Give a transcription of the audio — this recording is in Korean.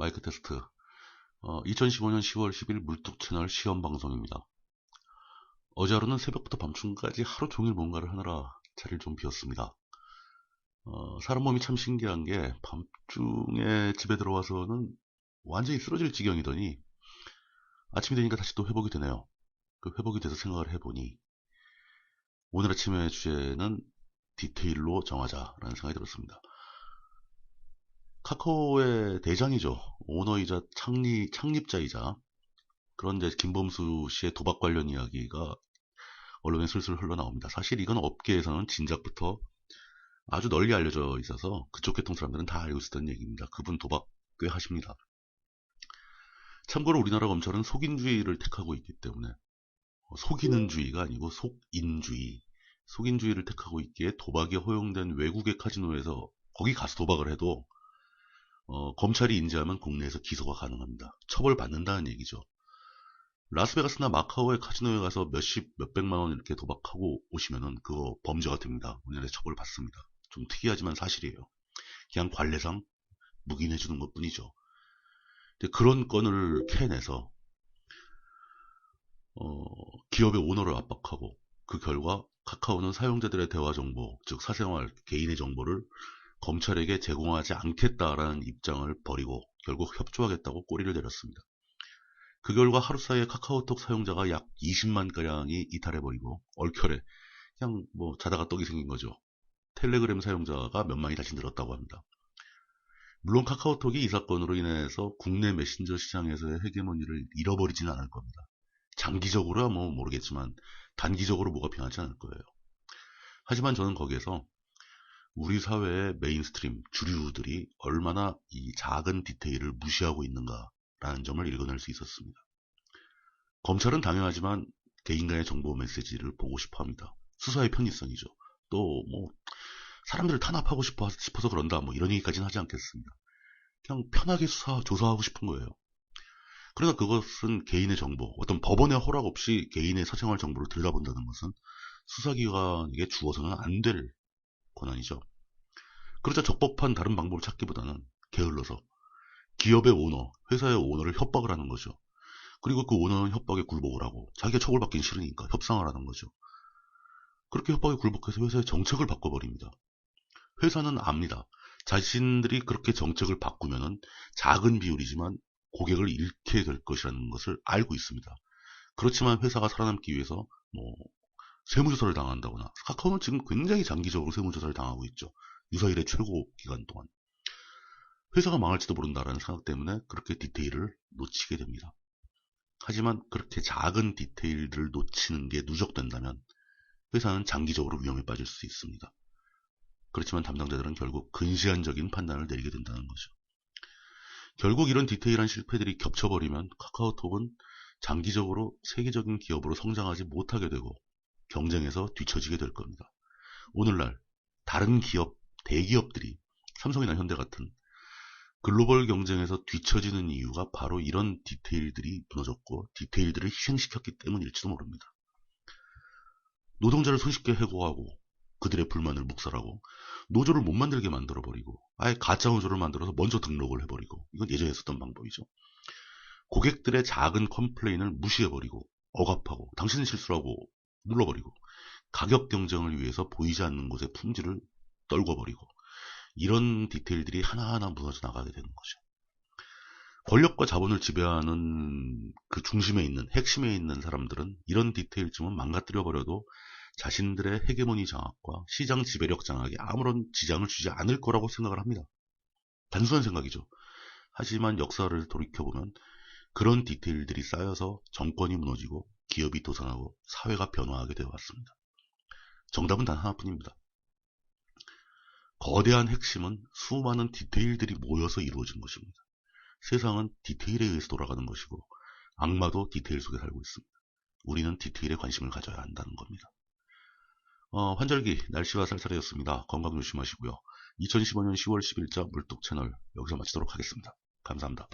마이크 테스트. 2015년 10월 10일 물뚝 채널 시험 방송입니다. 어제 하루는 새벽부터 밤중까지 하루 종일 뭔가를 하느라 자리를 좀 비웠습니다. 사람 몸이 참 신기한 게 밤중에 집에 들어와서는 완전히 쓰러질 지경이더니 아침이 되니까 다시 또 회복이 되네요. 그 회복이 돼서 생각을 해보니 오늘 아침의 주제는 디테일로 정하자라는 생각이 들었습니다. 카카오의 대장이죠. 오너이자 창립자이자 그런 이제 김범수 씨의 도박 관련 이야기가 언론에 슬슬 흘러나옵니다. 사실 이건 업계에서는 진작부터 아주 널리 알려져 있어서 그쪽 계통 사람들은 다 알고 있었던 얘기입니다. 그분 도박 꽤 하십니다. 참고로 우리나라 검찰은 속인주의를 택하고 있기 때문에 속이는 주의가 아니고 속인주의, 속인주의를 택하고 있기에 도박이 허용된 외국의 카지노에서 거기 가서 도박을 해도 검찰이 인지하면 국내에서 기소가 가능합니다. 처벌받는다는 얘기죠. 라스베가스나 마카오의 카지노에 가서 몇백만 원 이렇게 도박하고 오시면은 그거 범죄가 됩니다. 우리나라에 처벌받습니다. 좀 특이하지만 사실이에요. 그냥 관례상 묵인해 주는 것 뿐이죠. 그런 건을 캐내서 기업의 오너를 압박하고 그 결과 카카오는 사용자들의 대화 정보, 즉 사생활, 개인의 정보를 검찰에게 제공하지 않겠다라는 입장을 버리고 결국 협조하겠다고 꼬리를 내렸습니다. 그 결과 하루 사이에 카카오톡 사용자가 약 20만가량이 이탈해버리고 얼결에 그냥 뭐 자다가 떡이 생긴 거죠. 텔레그램 사용자가 몇만이 다시 늘었다고 합니다. 물론 카카오톡이 이 사건으로 인해서 국내 메신저 시장에서의 헤게모니를 잃어버리지는 않을 겁니다. 장기적으로야 뭐 모르겠지만 단기적으로 뭐가 변하지 않을 거예요. 하지만 저는 거기에서 우리 사회의 메인스트림 주류들이 얼마나 이 작은 디테일을 무시하고 있는가라는 점을 읽어낼 수 있었습니다. 검찰은 당연하지만 개인 간의 정보 메시지를 보고 싶어 합니다. 수사의 편의성이죠. 또 뭐 사람들을 탄압하고 싶어서 그런다 뭐 이런 얘기까지는 하지 않겠습니다. 그냥 편하게 조사하고 싶은 거예요. 그러나 그것은 개인의 정보, 어떤 법원의 허락 없이 개인의 사생활 정보를 들여다본다는 것은 수사기관에게 주어서는 안 될 권한이죠. 그러자 적법한 다른 방법을 찾기보다는 게을러서 기업의 오너, 회사의 오너를 협박을 하는 거죠. 그리고 그 오너는 협박에 굴복을 하고 자기가 처벌받긴 싫으니까 협상을 하는 거죠. 그렇게 협박에 굴복해서 회사의 정책을 바꿔버립니다. 회사는 압니다. 자신들이 그렇게 정책을 바꾸면은 작은 비율이지만 고객을 잃게 될 것이라는 것을 알고 있습니다. 그렇지만 회사가 살아남기 위해서 뭐 세무조사를 당한다거나, 카카오는 지금 굉장히 장기적으로 세무조사를 당하고 있죠. 유사일의 최고 기간 동안. 회사가 망할지도 모른다라는 생각 때문에 그렇게 디테일을 놓치게 됩니다. 하지만 그렇게 작은 디테일들을 놓치는 게 누적된다면 회사는 장기적으로 위험에 빠질 수 있습니다. 그렇지만 담당자들은 결국 근시안적인 판단을 내리게 된다는 거죠. 결국 이런 디테일한 실패들이 겹쳐버리면 카카오톡은 장기적으로 세계적인 기업으로 성장하지 못하게 되고 경쟁에서 뒤처지게 될 겁니다. 오늘날 다른 기업, 대기업들이 삼성이나 현대 같은 글로벌 경쟁에서 뒤처지는 이유가 바로 이런 디테일들이 무너졌고 디테일들을 희생시켰기 때문일지도 모릅니다. 노동자를 손쉽게 해고하고 그들의 불만을 묵살하고 노조를 못 만들게 만들어버리고 아예 가짜 노조를 만들어서 먼저 등록을 해버리고, 이건 예전에 썼던 방법이죠. 고객들의 작은 컴플레인을 무시해버리고 억압하고 당신은 실수라고 눌러버리고 가격 경쟁을 위해서 보이지 않는 곳에 품질을 떨궈버리고, 이런 디테일들이 하나하나 무너져 나가게 되는 거죠. 권력과 자본을 지배하는 그 중심에 있는, 핵심에 있는 사람들은 이런 디테일쯤은 망가뜨려버려도 자신들의 헤게모니 장악과 시장 지배력 장악에 아무런 지장을 주지 않을 거라고 생각을 합니다. 단순한 생각이죠. 하지만 역사를 돌이켜보면 그런 디테일들이 쌓여서 정권이 무너지고 기업이 도산하고 사회가 변화하게 되어 왔습니다. 정답은 단 하나뿐입니다. 거대한 핵심은 수많은 디테일들이 모여서 이루어진 것입니다. 세상은 디테일에 의해서 돌아가는 것이고 악마도 디테일 속에 살고 있습니다. 우리는 디테일에 관심을 가져야 한다는 겁니다. 환절기 날씨가 쌀쌀해졌습니다. 건강 조심하시고요. 2015년 10월 10일자 물뚝 채널 여기서 마치도록 하겠습니다. 감사합니다.